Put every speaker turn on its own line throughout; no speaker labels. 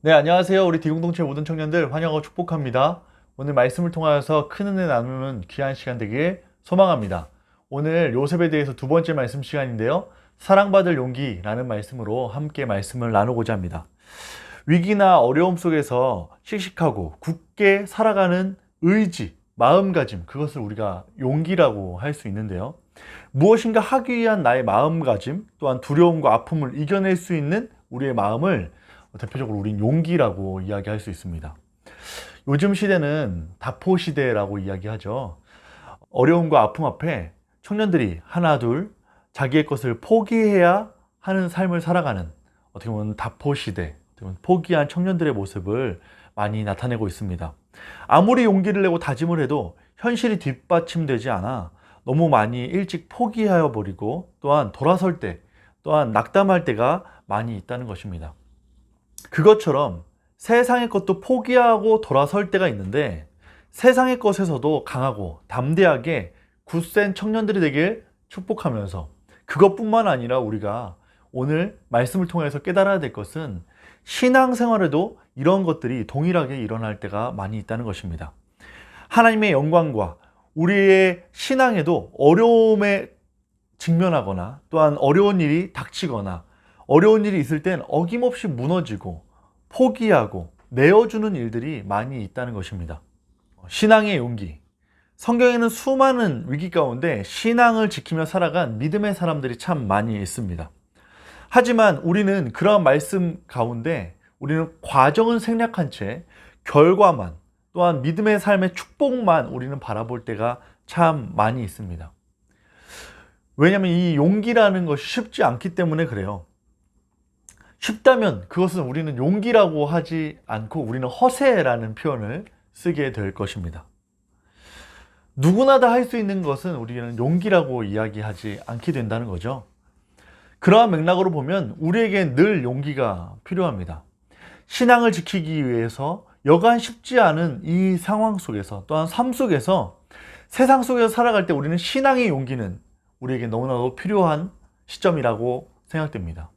네, 안녕하세요. 우리 디공동체 모든 청년들 환영하고 축복합니다. 오늘 말씀을 통하여서 큰 은혜 나누는 귀한 시간 되길 소망합니다. 오늘 요셉에 대해서 두 번째 말씀 시간인데요. 사랑받을 용기라는 말씀으로 함께 말씀을 나누고자 합니다. 위기나 어려움 속에서 씩씩하고 굳게 살아가는 의지, 마음가짐, 그것을 우리가 용기라고 할 수 있는데요. 무엇인가 하기 위한 나의 마음가짐, 또한 두려움과 아픔을 이겨낼 수 있는 우리의 마음을 대표적으로 우린 용기라고 이야기할 수 있습니다. 요즘 시대는 다포 시대라고 이야기하죠. 어려움과 아픔 앞에 청년들이 하나 둘 자기의 것을 포기해야 하는 삶을 살아가는, 어떻게 보면 다포 시대, 어떻게 보면 포기한 청년들의 모습을 많이 나타내고 있습니다. 아무리 용기를 내고 다짐을 해도 현실이 뒷받침되지 않아 너무 많이 일찍 포기하여 버리고, 또한 돌아설 때, 또한 낙담할 때가 많이 있다는 것입니다. 그것처럼 세상의 것도 포기하고 돌아설 때가 있는데, 세상의 것에서도 강하고 담대하게 굳센 청년들이 되길 축복하면서, 그것뿐만 아니라 우리가 오늘 말씀을 통해서 깨달아야 될 것은 신앙생활에도 이런 것들이 동일하게 일어날 때가 많이 있다는 것입니다. 하나님의 영광과 우리의 신앙에도 어려움에 직면하거나, 또한 어려운 일이 닥치거나, 어려운 일이 있을 땐 어김없이 무너지고 포기하고 내어주는 일들이 많이 있다는 것입니다. 신앙의 용기. 성경에는 수많은 위기 가운데 신앙을 지키며 살아간 믿음의 사람들이 참 많이 있습니다. 하지만 우리는 그러한 말씀 가운데 우리는 과정은 생략한 채 결과만, 또한 믿음의 삶의 축복만 우리는 바라볼 때가 참 많이 있습니다. 왜냐하면 이 용기라는 것이 쉽지 않기 때문에 그래요. 쉽다면 그것은 우리는 용기라고 하지 않고 우리는 허세라는 표현을 쓰게 될 것입니다. 누구나 다 할 수 있는 것은 우리는 용기라고 이야기하지 않게 된다는 거죠. 그러한 맥락으로 보면 우리에게 늘 용기가 필요합니다. 신앙을 지키기 위해서 여간 쉽지 않은 이 상황 속에서, 또한 삶 속에서, 세상 속에서 살아갈 때 우리는 신앙의 용기는 우리에게 너무나도 필요한 시점이라고 생각됩니다.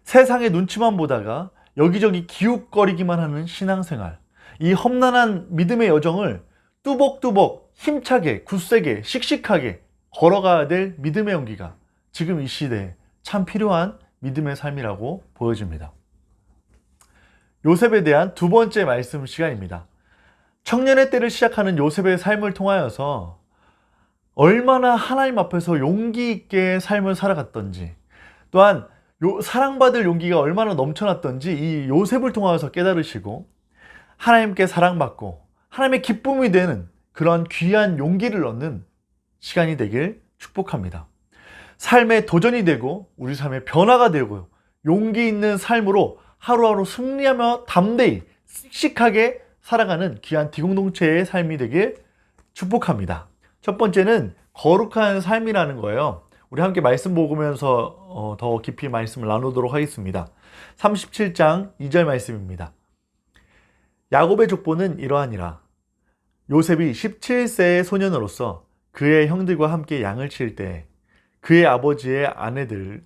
세상의 눈치만 보다가 여기저기 기웃거리기만 하는 신앙생활, 이 험난한 믿음의 여정을 뚜벅뚜벅 힘차게, 굳세게, 씩씩하게 걸어가야 될 믿음의 용기가 지금 이 시대에 참 필요한 믿음의 삶이라고 보여집니다. 요셉에 대한 두 번째 말씀 시간입니다. 청년의 때를 시작하는 요셉의 삶을 통하여서 얼마나 하나님 앞에서 용기 있게 삶을 살아갔던지, 또한 사랑받을 용기가 얼마나 넘쳐났던지 이 요셉을 통하여서 깨달으시고, 하나님께 사랑받고 하나님의 기쁨이 되는 그런 귀한 용기를 얻는 시간이 되길 축복합니다. 삶의 도전이 되고 우리 삶의 변화가 되고 용기 있는 삶으로 하루하루 승리하며 담대히 씩씩하게 살아가는 귀한 디공동체의 삶이 되길 축복합니다. 첫 번째는 거룩한 삶이라는 거예요. 우리 함께 말씀 보면서 더 깊이 말씀을 나누도록 하겠습니다. 37장 2절 말씀입니다. 야곱의 족보는 이러하니라. 요셉이 17세의 소년으로서 그의 형들과 함께 양을 칠 때 그의 아버지의 아내들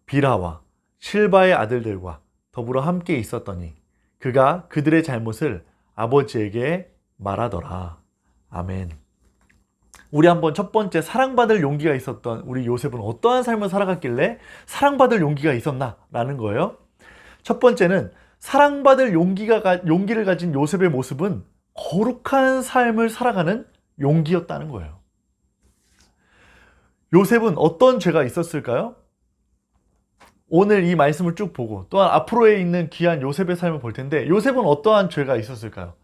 비라와 실바의 아들들과 더불어 함께 있었더니 그가 그들의 잘못을 아버지에게 말하더라. 아멘. 우리 한번 첫 번째, 사랑받을 용기가 있었던 우리 요셉은 어떠한 삶을 살아갔길래 사랑받을 용기가 있었나? 라는 거예요. 첫 번째는 사랑받을 용기를 가진 요셉의 모습은 거룩한 삶을 살아가는 용기였다는 거예요. 요셉은 어떤 죄가 있었을까요? 오늘 이 말씀을 쭉 보고 또한 앞으로에 있는 귀한 요셉의 삶을 볼 텐데, 요셉은 어떠한 죄가 있었을까요?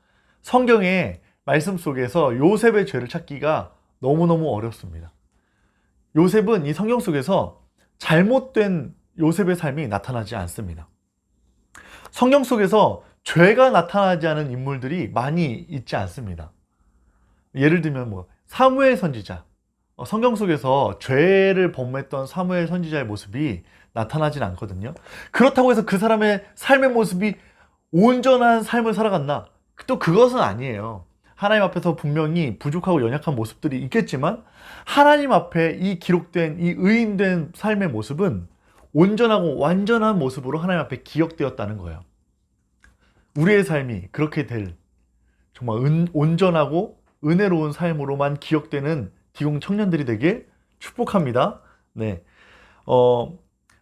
성경의 말씀 속에서 요셉의 죄를 찾기가 너무너무 어렵습니다. 요셉은 이 성경 속에서 잘못된 요셉의 삶이 나타나지 않습니다. 성경 속에서 죄가 나타나지 않은 인물들이 많이 있지 않습니다. 예를 들면 사무엘 선지자, 성경 속에서 죄를 범했던 사무엘 선지자의 모습이 나타나진 않거든요. 그렇다고 해서 그 사람의 삶의 모습이 온전한 삶을 살아갔나? 또 그것은 아니에요. 하나님 앞에서 분명히 부족하고 연약한 모습들이 있겠지만, 하나님 앞에 이 기록된 이 의인된 삶의 모습은 온전하고 완전한 모습으로 하나님 앞에 기억되었다는 거예요. 우리의 삶이 그렇게 될 정말 온전하고 은혜로운 삶으로만 기억되는 기공 청년들이 되길 축복합니다. 네.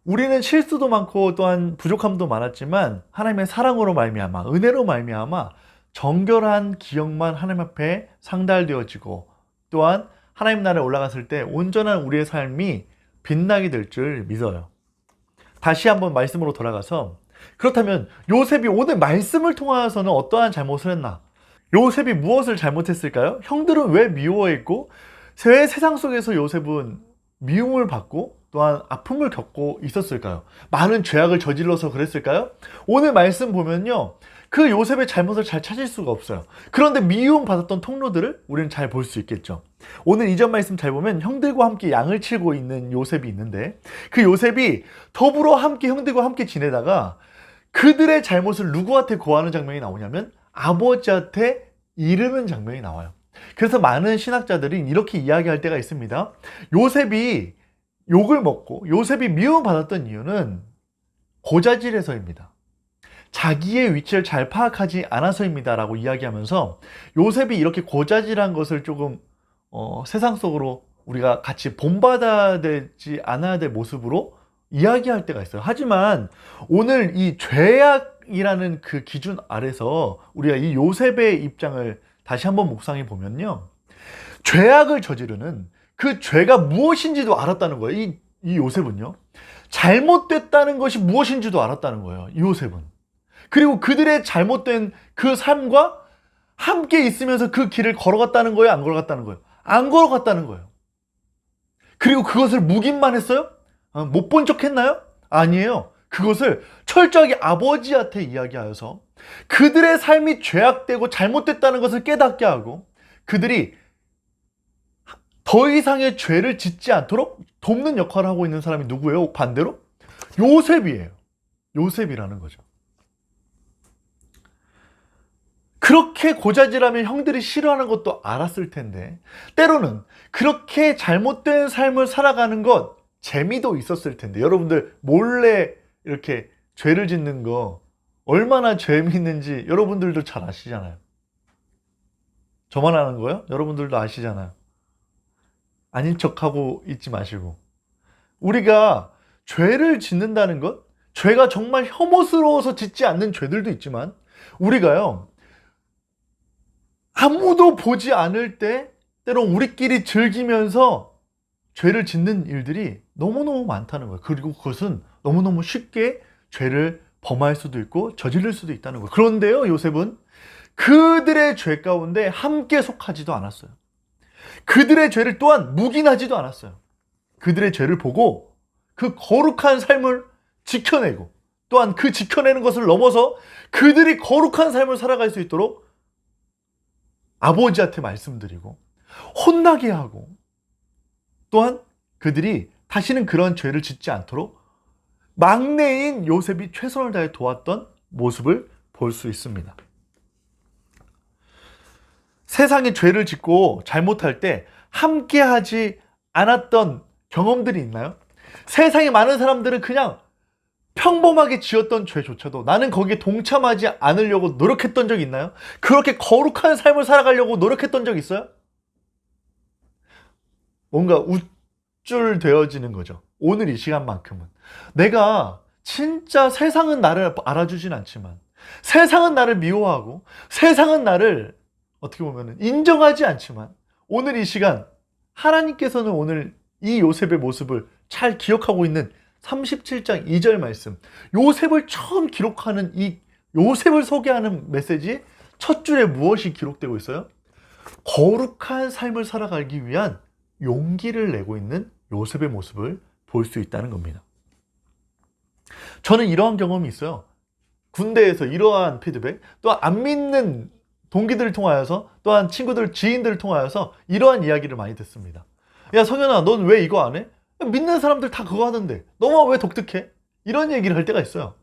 우리는 실수도 많고 또한 부족함도 많았지만 하나님의 사랑으로 말미암아 은혜로 말미암아 정결한 기억만 하나님 앞에 상달되어지고 또한 하나님 나라에 올라갔을 때 온전한 우리의 삶이 빛나게 될 줄 믿어요. 다시 한번 말씀으로 돌아가서 그렇다면 요셉이 오늘 말씀을 통하여서는 어떠한 잘못을 했나? 요셉이 무엇을 잘못했을까요? 형들은 왜 미워했고 왜 세상 속에서 요셉은 미움을 받고 또한 아픔을 겪고 있었을까요? 많은 죄악을 저질러서 그랬을까요? 오늘 말씀 보면요, 그 요셉의 잘못을 잘 찾을 수가 없어요. 그런데 미움 받았던 통로들을 우리는 잘 볼 수 있겠죠. 오늘 이전 말씀 잘 보면 형들과 함께 양을 치고 있는 요셉이 있는데 그 요셉이 더불어 함께 형들과 함께 지내다가 그들의 잘못을 누구한테 고하는 장면이 나오냐면 아버지한테 이르는 장면이 나와요. 그래서 많은 신학자들이 이렇게 이야기할 때가 있습니다. 요셉이 욕을 먹고 요셉이 미움받았던 이유는 고자질해서입니다. 자기의 위치를 잘 파악하지 않아서입니다 라고 이야기하면서 요셉이 이렇게 고자질한 것을 조금 세상 속으로 우리가 같이 본받아야 되지 않아야 될 모습으로 이야기할 때가 있어요. 하지만 오늘 이 죄악이라는 그 기준 아래서 우리가 이 요셉의 입장을 다시 한번 묵상해 보면요, 죄악을 저지르는 그 죄가 무엇인지도 알았다는 거예요. 이 요셉은요, 잘못됐다는 것이 무엇인지도 알았다는 거예요. 이 요셉은. 그리고 그들의 잘못된 그 삶과 함께 있으면서 그 길을 걸어갔다는 거예요? 안 걸어갔다는 거예요? 안 걸어갔다는 거예요. 그리고 그것을 묵인만 했어요? 못 본 척 했나요? 아니에요. 그것을 철저하게 아버지한테 이야기하여서 그들의 삶이 죄악되고 잘못됐다는 것을 깨닫게 하고 그들이 더 이상의 죄를 짓지 않도록 돕는 역할을 하고 있는 사람이 누구예요? 반대로? 요셉이에요. 요셉이라는 거죠. 그렇게 고자질하면 형들이 싫어하는 것도 알았을 텐데 때로는 그렇게 잘못된 삶을 살아가는 것 재미도 있었을 텐데 여러분들 몰래 이렇게 죄를 짓는 거 얼마나 재미있는지 여러분들도 잘 아시잖아요. 저만 아는 거예요? 여러분들도 아시잖아요. 아닌 척하고 있지 마시고 우리가 죄를 짓는다는 것, 죄가 정말 혐오스러워서 짓지 않는 죄들도 있지만 우리가요 아무도 보지 않을 때 때론 우리끼리 즐기면서 죄를 짓는 일들이 너무너무 많다는 거예요. 그리고 그것은 너무너무 쉽게 죄를 범할 수도 있고 저지를 수도 있다는 거예요. 그런데요, 요셉은 그들의 죄 가운데 함께 속하지도 않았어요. 그들의 죄를 또한 묵인하지도 않았어요. 그들의 죄를 보고 그 거룩한 삶을 지켜내고 또한 그 지켜내는 것을 넘어서 그들이 거룩한 삶을 살아갈 수 있도록 아버지한테 말씀드리고 혼나게 하고 또한 그들이 다시는 그런 죄를 짓지 않도록 막내인 요셉이 최선을 다해 도왔던 모습을 볼 수 있습니다. 세상에 죄를 짓고 잘못할 때 함께하지 않았던 경험들이 있나요? 세상에 많은 사람들은 그냥 평범하게 지었던 죄조차도 나는 거기에 동참하지 않으려고 노력했던 적이 있나요? 그렇게 거룩한 삶을 살아가려고 노력했던 적 있어요? 뭔가 우쭐되어지는 거죠. 오늘 이 시간만큼은 내가 진짜 세상은 나를 알아주진 않지만 세상은 나를 미워하고 세상은 나를 어떻게 보면 인정하지 않지만 오늘 이 시간 하나님께서는 오늘 이 요셉의 모습을 잘 기억하고 있는 37장 2절 말씀, 요셉을 처음 기록하는 이 요셉을 소개하는 메시지 첫 줄에 무엇이 기록되고 있어요? 거룩한 삶을 살아가기 위한 용기를 내고 있는 요셉의 모습을 볼 수 있다는 겁니다. 저는 이러한 경험이 있어요. 군대에서 이러한 피드백, 또 안 믿는 동기들을 통하여서 또한 친구들, 지인들을 통하여서 이러한 이야기를 많이 듣습니다. 야 성현아, 넌 왜 이거 안 해? 믿는 사람들 다 그거 하는데 너만 왜 독특해? 이런 얘기를 할 때가 있어요.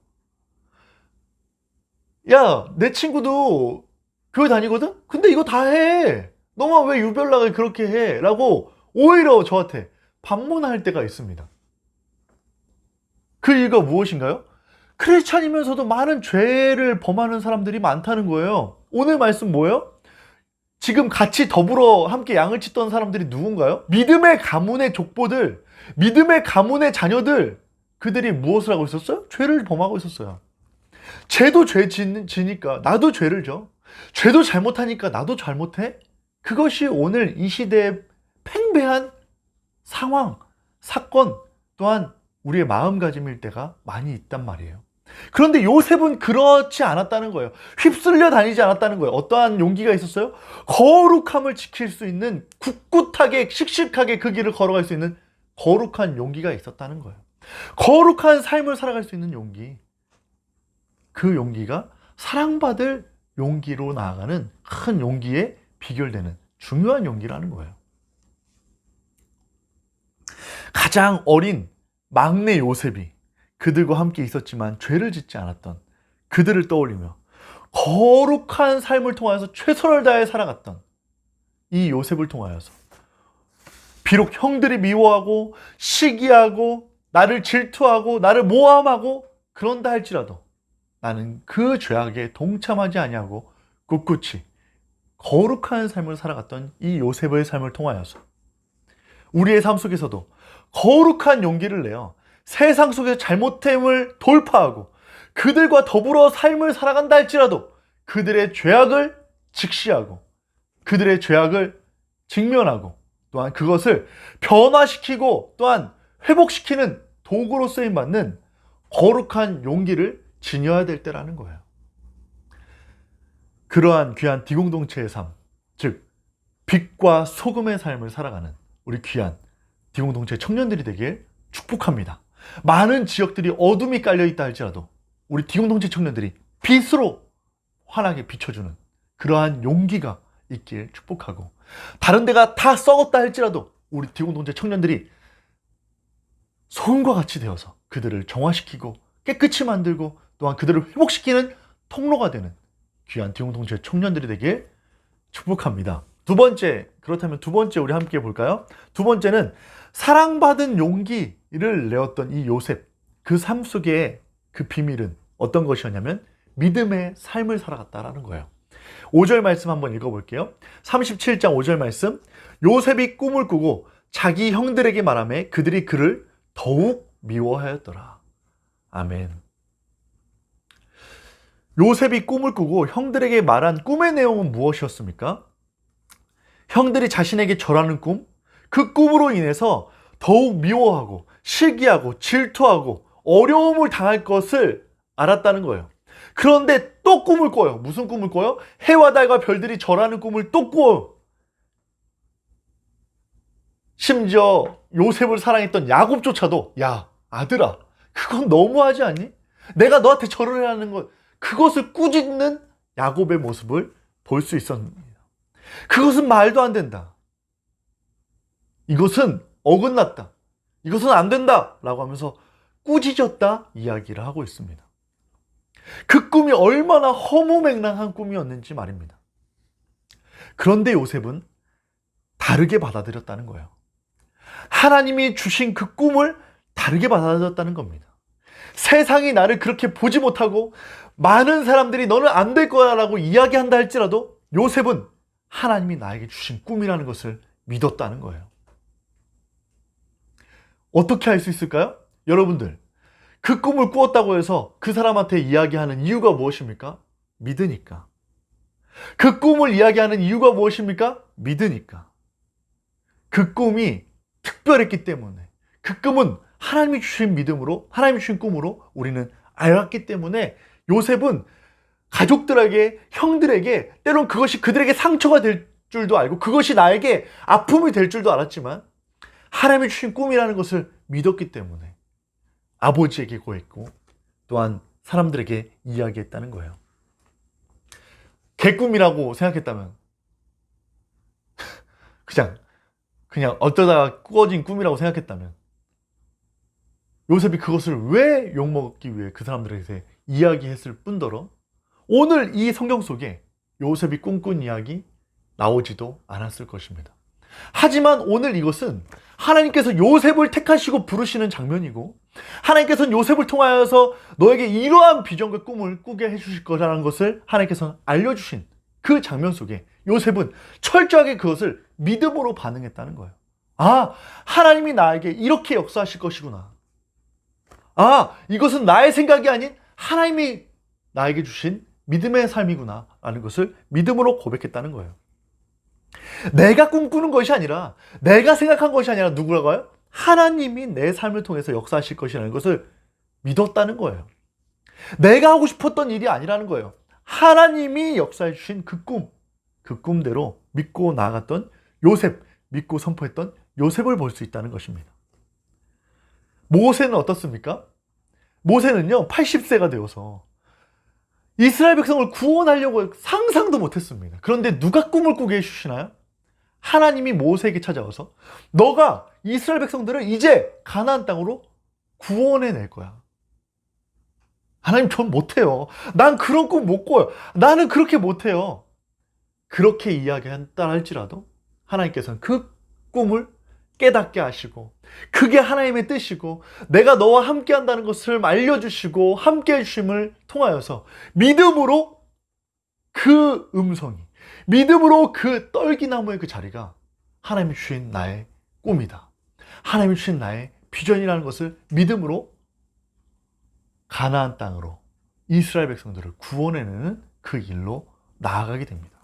야, 내 친구도 교회 다니거든? 근데 이거 다 해. 너만 왜 유별나게 그렇게 해? 라고 오히려 저한테 반문할 때가 있습니다. 그 이유가 무엇인가요? 크리스찬이면서도 많은 죄를 범하는 사람들이 많다는 거예요. 오늘 말씀 뭐예요? 지금 같이 더불어 함께 양을 찢던 사람들이 누군가요? 믿음의 가문의 족보들, 믿음의 가문의 자녀들, 그들이 무엇을 하고 있었어요? 죄를 범하고 있었어요. 쟤도 죄 지니까 나도 죄를 져. 쟤도 잘못하니까 나도 잘못해. 그것이 오늘 이 시대의 팽배한 상황, 사건, 또한 우리의 마음가짐일 때가 많이 있단 말이에요. 그런데 요셉은 그렇지 않았다는 거예요. 휩쓸려 다니지 않았다는 거예요. 어떠한 용기가 있었어요? 거룩함을 지킬 수 있는, 굳굳하게 씩씩하게 그 길을 걸어갈 수 있는 거룩한 용기가 있었다는 거예요. 거룩한 삶을 살아갈 수 있는 용기. 그 용기가 사랑받을 용기로 나아가는 큰 용기에 비결되는 중요한 용기라는 거예요. 가장 어린 막내 요셉이 그들과 함께 있었지만 죄를 짓지 않았던 그들을 떠올리며 거룩한 삶을 통하여서 최선을 다해 살아갔던 이 요셉을 통하여서 비록 형들이 미워하고 시기하고 나를 질투하고 나를 모함하고 그런다 할지라도 나는 그 죄악에 동참하지 아니하고 꿋꿋이 거룩한 삶을 살아갔던 이 요셉의 삶을 통하여서 우리의 삶 속에서도 거룩한 용기를 내어 세상 속의 잘못됨을 돌파하고 그들과 더불어 삶을 살아간다 할지라도 그들의 죄악을 직시하고 그들의 죄악을 직면하고 또한 그것을 변화시키고 또한 회복시키는 도구로 쓰임받는 거룩한 용기를 지녀야 될 때라는 거예요. 그러한 귀한 디공동체의 삶, 즉 빛과 소금의 삶을 살아가는 우리 귀한 디공동체 청년들이 되길 축복합니다. 많은 지역들이 어둠이 깔려있다 할지라도 우리 디공동체 청년들이 빛으로 환하게 비춰주는 그러한 용기가 있길 축복하고, 다른 데가 다 썩었다 할지라도 우리 디공동체 청년들이 소금과 같이 되어서 그들을 정화시키고 깨끗이 만들고 또한 그들을 회복시키는 통로가 되는 귀한 디공동체 청년들이 되길 축복합니다. 두 번째, 그렇다면 두 번째 우리 함께 볼까요? 두 번째는 사랑받은 용기를 내었던 이 요셉, 그 삶 속에 그 비밀은 어떤 것이었냐면 믿음의 삶을 살아갔다라는 거예요. 5절 말씀 한번 읽어볼게요. 37장 5절 말씀. 요셉이 꿈을 꾸고 자기 형들에게 말하며 그들이 그를 더욱 미워하였더라. 아멘. 요셉이 꿈을 꾸고 형들에게 말한 꿈의 내용은 무엇이었습니까? 형들이 자신에게 절하는 꿈, 그 꿈으로 인해서 더욱 미워하고 시기하고 질투하고 어려움을 당할 것을 알았다는 거예요. 그런데 또 꿈을 꿔요. 무슨 꿈을 꿔요? 해와 달과 별들이 절하는 꿈을 또 꿔요. 심지어 요셉을 사랑했던 야곱조차도 야 아들아 그건 너무하지 않니? 내가 너한테 절을 해야 하는 것, 그것을 꾸짖는 야곱의 모습을 볼 수 있었습니다. 그것은 말도 안 된다. 이것은 어긋났다. 이것은 안 된다. 라고 하면서 꾸짖었다 이야기를 하고 있습니다. 그 꿈이 얼마나 허무맹랑한 꿈이었는지 말입니다. 그런데 요셉은 다르게 받아들였다는 거예요. 하나님이 주신 그 꿈을 다르게 받아들였다는 겁니다. 세상이 나를 그렇게 보지 못하고 많은 사람들이 너는 안 될 거야 라고 이야기한다 할지라도 요셉은 하나님이 나에게 주신 꿈이라는 것을 믿었다는 거예요. 어떻게 할 수 있을까요? 여러분들, 그 꿈을 꾸었다고 해서 그 사람한테 이야기하는 이유가 무엇입니까? 믿으니까. 그 꿈을 이야기하는 이유가 무엇입니까? 믿으니까. 그 꿈이 특별했기 때문에, 그 꿈은 하나님이 주신 믿음으로, 하나님이 주신 꿈으로 우리는 알았기 때문에 요셉은 가족들에게, 형들에게 때론 그것이 그들에게 상처가 될 줄도 알고 그것이 나에게 아픔이 될 줄도 알았지만 하나님이 주신 꿈이라는 것을 믿었기 때문에 아버지에게 고했고 또한 사람들에게 이야기했다는 거예요. 개꿈이라고 생각했다면 그냥 어쩌다가 꾸어진 꿈이라고 생각했다면 요셉이 그것을 왜 욕먹기 위해 그 사람들에게 이야기했을 뿐더러 오늘 이 성경 속에 요셉이 꿈꾼 이야기 나오지도 않았을 것입니다. 하지만 오늘 이것은 하나님께서 요셉을 택하시고 부르시는 장면이고 하나님께서는 요셉을 통하여서 너에게 이러한 비전과 꿈을 꾸게 해주실 거라는 것을 하나님께서는 알려주신 그 장면 속에 요셉은 철저하게 그것을 믿음으로 반응했다는 거예요. 아, 하나님이 나에게 이렇게 역사하실 것이구나. 아, 이것은 나의 생각이 아닌 하나님이 나에게 주신 믿음의 삶이구나 라는 것을 믿음으로 고백했다는 거예요. 내가 꿈꾸는 것이 아니라, 내가 생각한 것이 아니라 누구라고요? 하나님이 내 삶을 통해서 역사하실 것이라는 것을 믿었다는 거예요. 내가 하고 싶었던 일이 아니라는 거예요. 하나님이 역사해 주신 그 꿈, 그 꿈대로 믿고 나아갔던 요셉, 믿고 선포했던 요셉을 볼 수 있다는 것입니다. 모세는 어떻습니까? 모세는요, 80세가 되어서 이스라엘 백성을 구원하려고 상상도 못했습니다. 그런데 누가 꿈을 꾸게 해주시나요? 하나님이 모세에게 찾아와서 너가 이스라엘 백성들을 이제 가나안 땅으로 구원해낼 거야. 하나님, 전 못해요. 난 그런 꿈 못 꿔요. 나는 그렇게 못해요. 그렇게 이야기한다 할지라도 하나님께서는 그 꿈을 깨닫게 하시고, 그게 하나님의 뜻이고 내가 너와 함께 한다는 것을 알려주시고 함께 해주심을 통하여서 믿음으로 그 음성이, 믿음으로 그 떨기나무의 그 자리가 하나님이 주신 나의 꿈이다, 하나님이 주신 나의 비전이라는 것을 믿음으로 가나안 땅으로 이스라엘 백성들을 구원해내는 그 길로 나아가게 됩니다.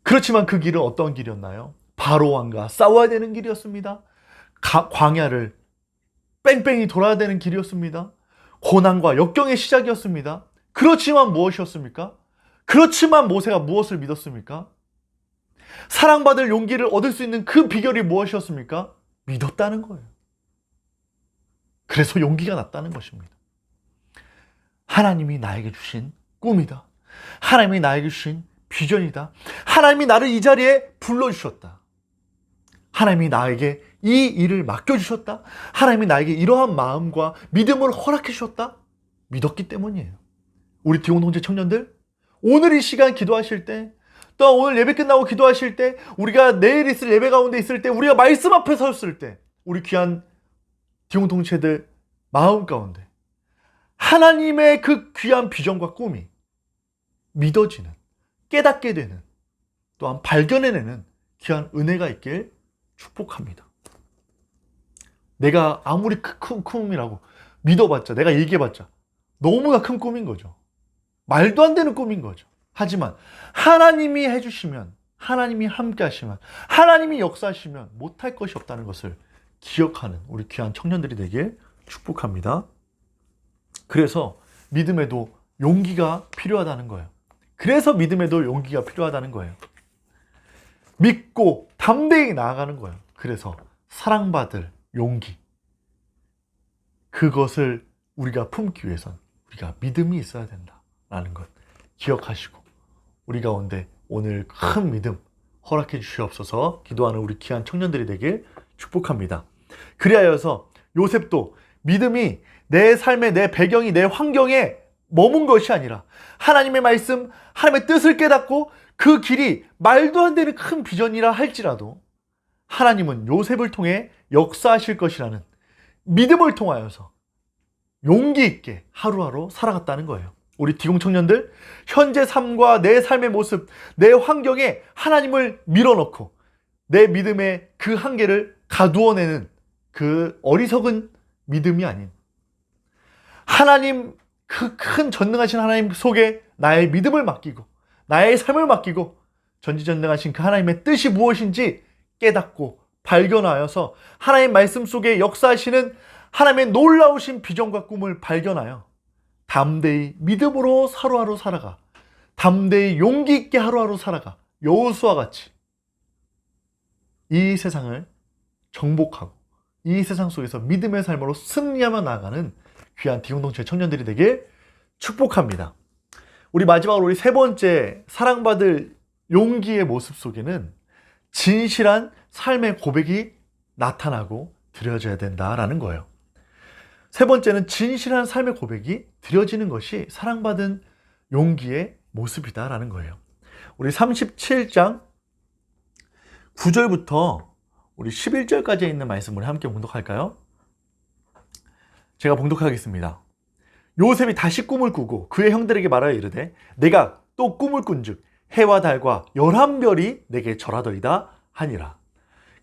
그렇지만 그 길은 어떤 길이었나요? 바로 왕과 싸워야 되는 길이었습니다. 광야를 뺑뺑이 돌아야 되는 길이었습니다. 고난과 역경의 시작이었습니다. 그렇지만 무엇이었습니까? 그렇지만 모세가 무엇을 믿었습니까? 사랑받을 용기를 얻을 수 있는 그 비결이 무엇이었습니까? 믿었다는 거예요. 그래서 용기가 났다는 것입니다. 하나님이 나에게 주신 꿈이다. 하나님이 나에게 주신 비전이다. 하나님이 나를 이 자리에 불러주셨다. 하나님이 나에게 이 일을 맡겨주셨다. 하나님이 나에게 이러한 마음과 믿음을 허락해 주셨다. 믿었기 때문이에요. 우리 디공동체 청년들, 오늘 이 시간 기도하실 때, 또 오늘 예배 끝나고 기도하실 때, 우리가 내일 있을 예배 가운데 있을 때, 우리가 말씀 앞에 섰을 때, 우리 귀한 디공동체들 마음 가운데 하나님의 그 귀한 비전과 꿈이 믿어지는, 깨닫게 되는, 또한 발견해내는 귀한 은혜가 있길 축복합니다. 내가 아무리 큰 꿈이라고 믿어봤자, 내가 얘기해봤자 너무나 큰 꿈인 거죠. 말도 안 되는 꿈인 거죠. 하지만 하나님이 해주시면, 하나님이 함께 하시면, 하나님이 역사하시면 못할 것이 없다는 것을 기억하는 우리 귀한 청년들이 되길 축복합니다. 그래서 믿음에도 용기가 필요하다는 거예요. 그래서 믿음에도 용기가 필요하다는 거예요. 믿고 담대히 나아가는 거예요. 그래서 사랑받을 용기, 그것을 우리가 품기 위해선 우리가 믿음이 있어야 된다라는 것 기억하시고, 우리 가운데 오늘 큰 믿음 허락해 주시옵소서 기도하는 우리 귀한 청년들이 되길 축복합니다. 그리하여서 요셉도 믿음이 내 삶의, 내 배경이, 내 환경에 머문 것이 아니라 하나님의 말씀, 하나님의 뜻을 깨닫고 그 길이 말도 안 되는 큰 비전이라 할지라도 하나님은 요셉을 통해 역사하실 것이라는 믿음을 통하여서 용기 있게 하루하루 살아갔다는 거예요. 우리 디공 청년들, 현재 삶과 내 삶의 모습, 내 환경에 하나님을 밀어넣고 내 믿음의 그 한계를 가두어내는 그 어리석은 믿음이 아닌, 하나님, 그 큰 전능하신 하나님 속에 나의 믿음을 맡기고 나의 삶을 맡기고 전지전능하신 그 하나님의 뜻이 무엇인지 깨닫고 발견하여서 하나님의 말씀 속에 역사하시는 하나님의 놀라우신 비전과 꿈을 발견하여 담대히 믿음으로 하루하루 살아가, 담대히 용기 있게 하루하루 살아가 여호수아와 같이 이 세상을 정복하고 이 세상 속에서 믿음의 삶으로 승리하며 나아가는 귀한 디공동체 청년들이 되길 축복합니다. 우리 마지막으로 우리 세 번째 사랑받을 용기의 모습 속에는 진실한 삶의 고백이 나타나고 드려져야 된다라는 거예요. 세 번째는 진실한 삶의 고백이 드려지는 것이 사랑받은 용기의 모습이다라는 거예요. 우리 37장 9절부터 우리 11절까지 있는 말씀을 함께 봉독할까요? 제가 봉독하겠습니다. 요셉이 다시 꿈을 꾸고 그의 형들에게 말하여 이르되 내가 또 꿈을 꾼즉 해와 달과 11별이 내게 절하더이다 하니라.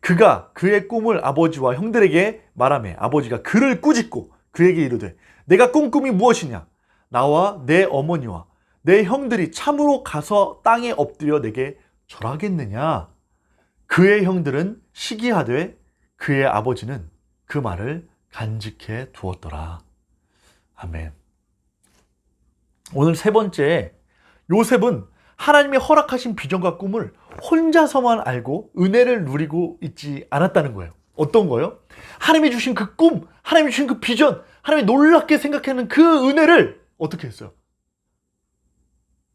그가 그의 꿈을 아버지와 형들에게 말하매 아버지가 그를 꾸짖고 그에게 이르되 내가 꾼 꿈이 무엇이냐? 나와 내 어머니와 내 형들이 참으로 가서 땅에 엎드려 내게 절하겠느냐? 그의 형들은 시기하되 그의 아버지는 그 말을 간직해 두었더라. 아멘. 오늘 세 번째, 요셉은 하나님의 허락하신 비전과 꿈을 혼자서만 알고 은혜를 누리고 있지 않았다는 거예요. 어떤 거요? 하나님이 주신 그 꿈, 하나님이 주신 그 비전, 하나님이 놀랍게 생각하는 그 은혜를 어떻게 했어요?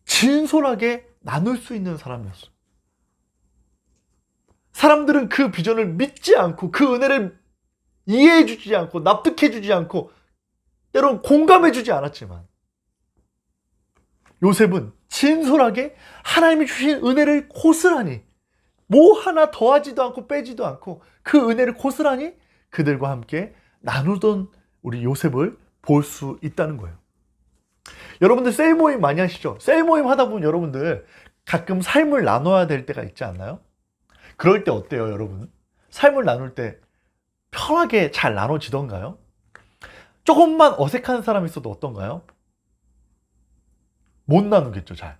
진솔하게 나눌 수 있는 사람이었어요. 사람들은 그 비전을 믿지 않고 그 은혜를 이해해주지 않고 납득해주지 않고 때로는 공감해주지 않았지만 요셉은 진솔하게 하나님이 주신 은혜를 고스란히 뭐 하나 더하지도 않고 빼지도 않고 그 은혜를 고스란히 그들과 함께 나누던 우리 요셉을 볼 수 있다는 거예요. 여러분들 셀 모임 많이 하시죠? 셀 모임 하다 보면 여러분들 가끔 삶을 나눠야 될 때가 있지 않나요? 그럴 때 어때요, 여러분? 삶을 나눌 때 편하게 잘 나눠지던가요? 조금만 어색한 사람이 있어도 어떤가요? 못 나누겠죠, 잘.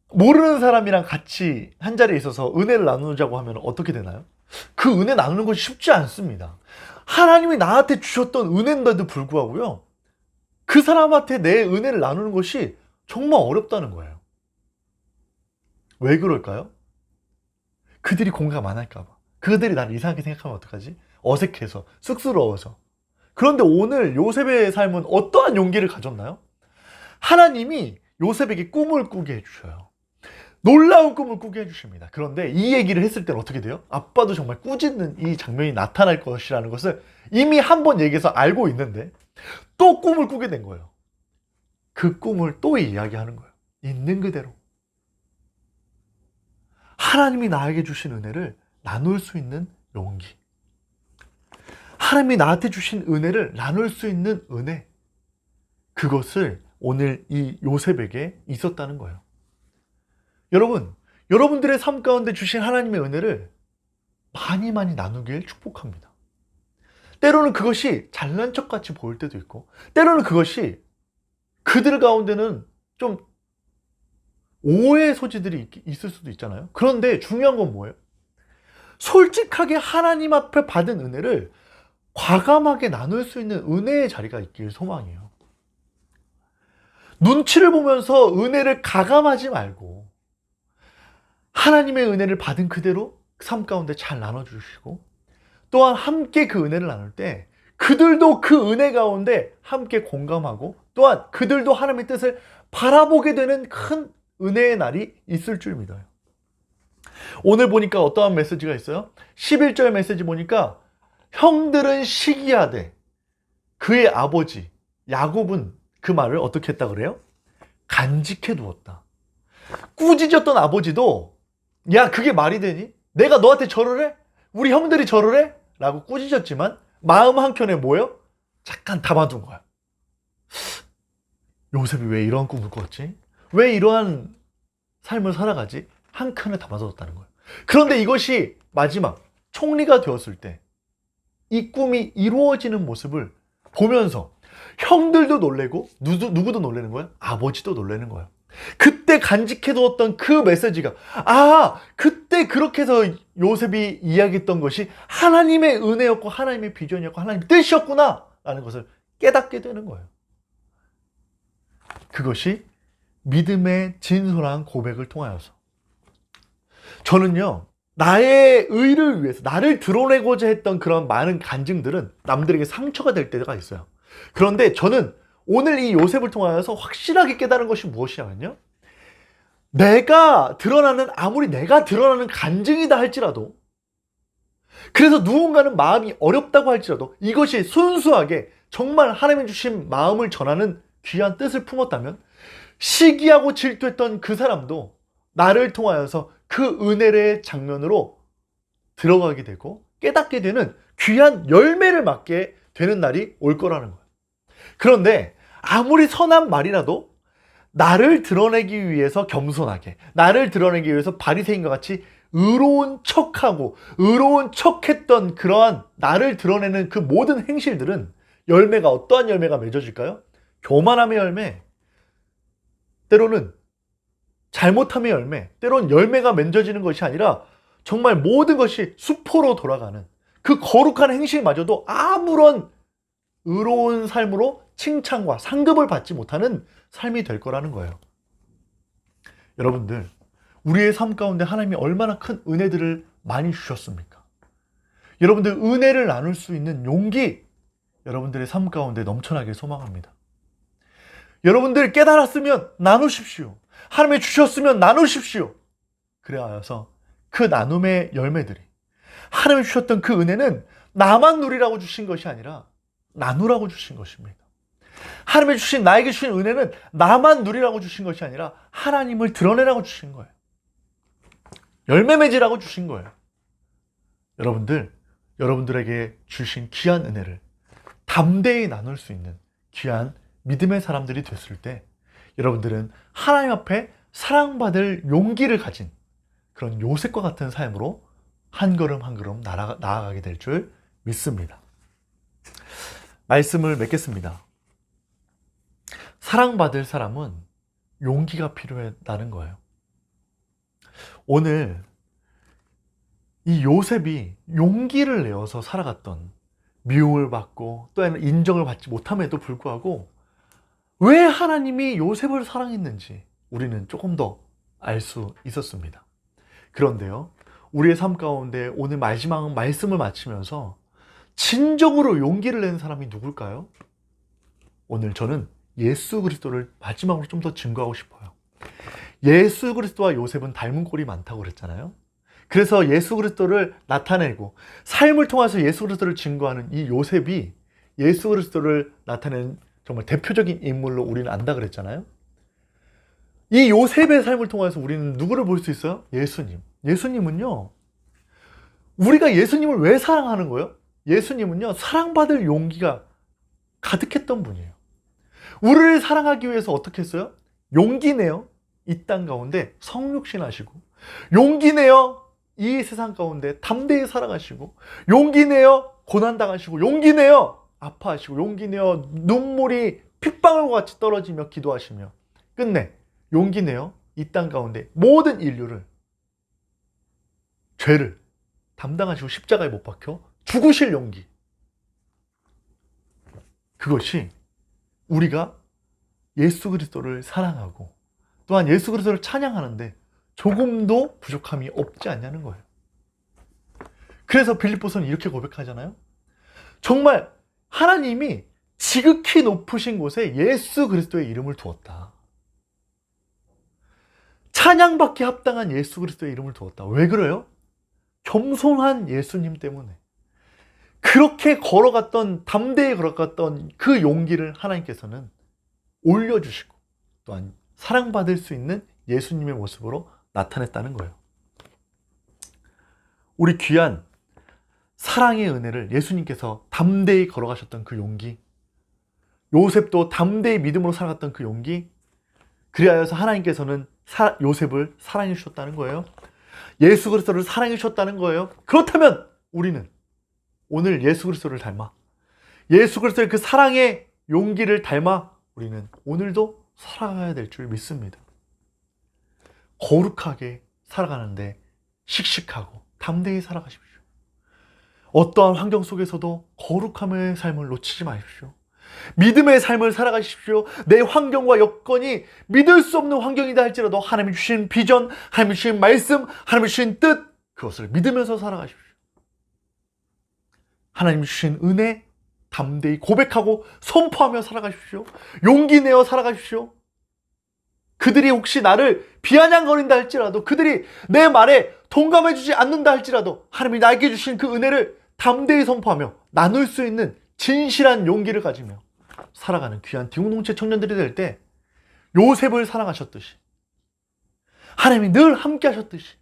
모르는 사람이랑 같이 한 자리에 있어서 은혜를 나누자고 하면 어떻게 되나요? 그 은혜 나누는 것이 쉽지 않습니다. 하나님이 나한테 주셨던 은혜인데도 불구하고요, 그 사람한테 내 은혜를 나누는 것이 정말 어렵다는 거예요. 왜 그럴까요? 그들이 공감 안 할까 봐. 그들이 나를 이상하게 생각하면 어떡하지? 어색해서, 쑥스러워서. 그런데 오늘 요셉의 삶은 어떠한 용기를 가졌나요? 하나님이 요셉에게 꿈을 꾸게 해주셔요. 놀라운 꿈을 꾸게 해주십니다. 그런데 이 얘기를 했을 때는 어떻게 돼요? 아빠도 정말 꾸짖는 이 장면이 나타날 것이라는 것을 이미 한 번 얘기해서 알고 있는데 또 꿈을 꾸게 된 거예요. 그 꿈을 또 이야기하는 거예요. 있는 그대로. 하나님이 나에게 주신 은혜를 나눌 수 있는 용기. 하나님이 나한테 주신 은혜를 나눌 수 있는 은혜. 그것을 오늘 이 요셉에게 있었다는 거예요. 여러분, 여러분들의 삶 가운데 주신 하나님의 은혜를 많이 나누길 축복합니다. 때로는 그것이 잘난 척같이 보일 때도 있고 때로는 그것이 그들 가운데는 좀 오해의 소지들이 있을 수도 있잖아요. 그런데 중요한 건 뭐예요? 솔직하게 하나님 앞에 받은 은혜를 과감하게 나눌 수 있는 은혜의 자리가 있길 소망해요. 눈치를 보면서 은혜를 가감하지 말고 하나님의 은혜를 받은 그대로 삶 가운데 잘 나눠주시고 또한 함께 그 은혜를 나눌 때 그들도 그 은혜 가운데 함께 공감하고 또한 그들도 하나님의 뜻을 바라보게 되는 큰 은혜의 날이 있을 줄 믿어요. 오늘 보니까 어떠한 메시지가 있어요? 11절 메시지 보니까 형들은 시기하되 그의 아버지 야곱은 그 말을 어떻게 했다 그래요? 간직해 두었다. 꾸짖었던 아버지도 야 그게 말이 되니? 내가 너한테 절을 해? 우리 형들이 절을 해? 라고 꾸짖었지만 마음 한켠에 뭐예요? 잠깐 담아둔 거야. 요셉이 왜 이런 꿈을 꿨지? 왜 이러한 삶을 살아가지? 한켠에 담아뒀다는 거예요. 그런데 이것이 마지막 총리가 되었을 때 이 꿈이 이루어지는 모습을 보면서 형들도 놀래고 누구도 놀라는 거예요? 아버지도 놀라는 거예요. 그때 간직해두었던 그 메시지가 그때 그렇게 해서 요셉이 이야기했던 것이 하나님의 은혜였고 하나님의 비전이었고 하나님의 뜻이었구나 라는 것을 깨닫게 되는 거예요. 그것이 믿음의 진솔한 고백을 통하여서 저는요 나의 의를 위해서 나를 드러내고자 했던 그런 많은 간증들은 남들에게 상처가 될 때가 있어요. 그런데 저는 오늘 이 요셉을 통하여서 확실하게 깨달은 것이 무엇이냐면요, 아무리 내가 드러나는 간증이다 할지라도, 그래서 누군가는 마음이 어렵다고 할지라도 이것이 순수하게 정말 하나님이 주신 마음을 전하는 귀한 뜻을 품었다면 시기하고 질투했던 그 사람도 나를 통하여서 그 은혜의 장면으로 들어가게 되고 깨닫게 되는 귀한 열매를 맞게 되는 날이 올 거라는 거예요. 그런데 아무리 선한 말이라도 나를 드러내기 위해서 겸손하게, 나를 드러내기 위해서 바리새인과 같이 의로운 척하고 의로운 척했던 그러한 나를 드러내는 그 모든 행실들은 열매가 어떠한 열매가 맺어질까요? 교만함의 열매, 때로는 잘못함의 열매, 때로는 열매가 맺어지는 것이 아니라 정말 모든 것이 수포로 돌아가는 그 거룩한 행실마저도 아무런 의로운 삶으로 칭찬과 상급을 받지 못하는 삶이 될 거라는 거예요. 여러분들, 우리의 삶 가운데 하나님이 얼마나 큰 은혜들을 많이 주셨습니까? 여러분들 은혜를 나눌 수 있는 용기, 여러분들의 삶 가운데 넘쳐나길 소망합니다. 여러분들 깨달았으면 나누십시오. 하나님이 주셨으면 나누십시오. 그래서 그 나눔의 열매들이, 하나님이 주셨던 그 은혜는 나만 누리라고 주신 것이 아니라 나누라고 주신 것입니다. 하나님이 주신, 나에게 주신 은혜는 나만 누리라고 주신 것이 아니라 하나님을 드러내라고 주신 거예요. 열매 맺으라고 주신 거예요. 여러분들, 여러분들에게 주신 귀한 은혜를 담대히 나눌 수 있는 귀한 믿음의 사람들이 됐을 때 여러분들은 하나님 앞에 사랑받을 용기를 가진 그런 요셉과 같은 삶으로 한 걸음 한 걸음 나아가게 될 줄 믿습니다. 말씀을 맺겠습니다. 사랑받을 사람은 용기가 필요하다는 거예요. 오늘 이 요셉이 용기를 내어서 살아갔던, 미움을 받고 또한 인정을 받지 못함에도 불구하고 왜 하나님이 요셉을 사랑했는지 우리는 조금 더 알 수 있었습니다. 그런데요, 우리의 삶 가운데 오늘 마지막 말씀을 마치면서 진정으로 용기를 낸 사람이 누굴까요? 오늘 저는 예수 그리스도를 마지막으로 좀 더 증거하고 싶어요. 예수 그리스도와 요셉은 닮은 꼴이 많다고 그랬잖아요. 그래서 예수 그리스도를 나타내고 삶을 통해서 예수 그리스도를 증거하는 이 요셉이 예수 그리스도를 나타내는 정말 대표적인 인물로 우리는 안다 그랬잖아요. 이 요셉의 삶을 통해서 우리는 누구를 볼 수 있어요? 예수님. 예수님은요, 우리가 예수님을 왜 사랑하는 거예요? 예수님은요, 사랑받을 용기가 가득했던 분이에요. 우리를 사랑하기 위해서 어떻게 했어요? 용기 내어 이 땅 가운데 성육신하시고, 용기 내어 이 세상 가운데 담대히 살아가시고, 용기 내어 고난당하시고, 용기 내어 아파하시고, 용기 내어 눈물이 핏방울과 같이 떨어지며 기도하시며, 끝내 용기 내어 이 땅 가운데 모든 인류를, 죄를 담당하시고 십자가에 못 박혀 죽으실 용기. 그것이 우리가 예수 그리스도를 사랑하고 또한 예수 그리스도를 찬양하는데 조금도 부족함이 없지 않냐는 거예요. 그래서 빌립보서는 이렇게 고백하잖아요. 정말 하나님이 지극히 높으신 곳에 예수 그리스도의 이름을 두었다. 찬양받기 합당한 예수 그리스도의 이름을 두었다. 왜 그래요? 겸손한 예수님 때문에. 그렇게 걸어갔던, 담대히 걸어갔던 그 용기를 하나님께서는 올려주시고 또한 사랑받을 수 있는 예수님의 모습으로 나타냈다는 거예요. 우리 귀한 사랑의 은혜를 예수님께서 담대히 걸어가셨던 그 용기, 요셉도 담대히 믿음으로 살아갔던 그 용기, 그리하여서 하나님께서는 요셉을 사랑해 주셨다는 거예요. 예수 그리스도를 사랑해 주셨다는 거예요. 그렇다면 우리는 오늘 예수 그리스도를 닮아, 예수 그리스도의 그 사랑의 용기를 닮아 우리는 오늘도 살아가야 될 줄 믿습니다. 거룩하게 살아가는데 씩씩하고 담대히 살아가십시오. 어떠한 환경 속에서도 거룩함의 삶을 놓치지 마십시오. 믿음의 삶을 살아가십시오. 내 환경과 여건이 믿을 수 없는 환경이다 할지라도 하나님이 주신 비전, 하나님이 주신 말씀, 하나님이 주신 뜻, 그것을 믿으면서 살아가십시오. 하나님이 주신 은혜 담대히 고백하고 선포하며 살아가십시오. 용기 내어 살아가십시오. 그들이 혹시 나를 비아냥거린다 할지라도, 그들이 내 말에 동감해주지 않는다 할지라도 하나님이 나에게 주신 그 은혜를 담대히 선포하며 나눌 수 있는 진실한 용기를 가지며 살아가는 귀한 디공동체 청년들이 될 때 요셉을 사랑하셨듯이, 하나님이 늘 함께 하셨듯이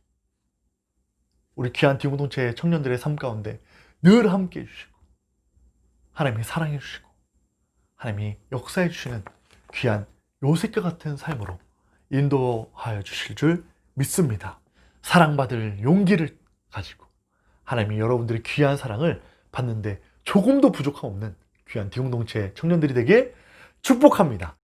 우리 귀한 디공동체 청년들의 삶 가운데 늘 함께 해주시고 하나님이 사랑해 주시고 하나님이 역사해 주시는 귀한 요셉과 같은 삶으로 인도하여 주실 줄 믿습니다. 사랑받을 용기를 가지고 하나님이 여러분들의 귀한 사랑을 받는데 조금도 부족함 없는 귀한 디공동체 청년들이 되길 축복합니다.